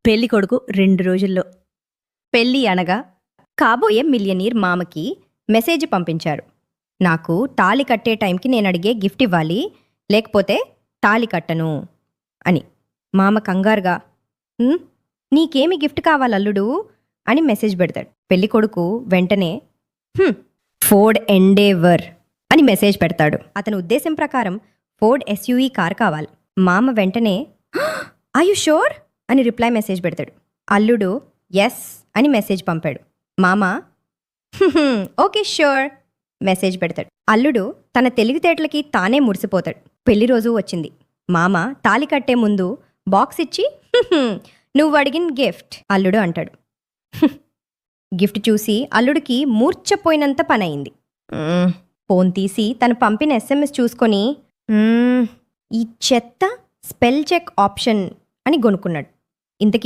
పెళ్లి కొడుకు 2 రోజుల్లో. పెళ్ళి అనగా కాబోయే మిలియనీర్ మామకి మెసేజ్ పంపించారు. నాకు తాళి కట్టే టైంకి నేను అడిగే గిఫ్ట్ ఇవ్వాలి, లేకపోతే తాళి కట్టను అని. మామ కంగారుగా నీకేమి గిఫ్ట్ కావాలి అల్లుడు అని మెసేజ్ పెడతాడు. పెళ్లి కొడుకు వెంటనే ఫోర్డ్ ఎండేవర్ అని మెసేజ్ పెడతాడు. అతని ఉద్దేశం ప్రకారం ఫోర్డ్ ఎస్యూఈ కార్ కావాలి. మామ వెంటనే ఆర్ యు షూర్ అని రిప్లై మెసేజ్ పెడతాడు. అల్లుడు ఎస్ అని మెసేజ్ పంపాడు. మామ ఓకే షూర్ మెసేజ్ పెడతాడు. అల్లుడు తన తెలివితేటలకి తానే మురిసిపోతాడు. పెళ్లి రోజు వచ్చింది. మామ తాళి కట్టే ముందు బాక్స్ ఇచ్చి నువ్వు అడిగిన గిఫ్ట్ అల్లుడు అంటాడు. గిఫ్ట్ చూసి అల్లుడికి మూర్ఛపోయినంత పని అయింది. ఫోన్ తీసి తను పంపిన SMS చూసుకొని ఈ చెత్త స్పెల్ చెక్ ఆప్షన్ అని గొనుక్కున్నాడు. ఇంతకీ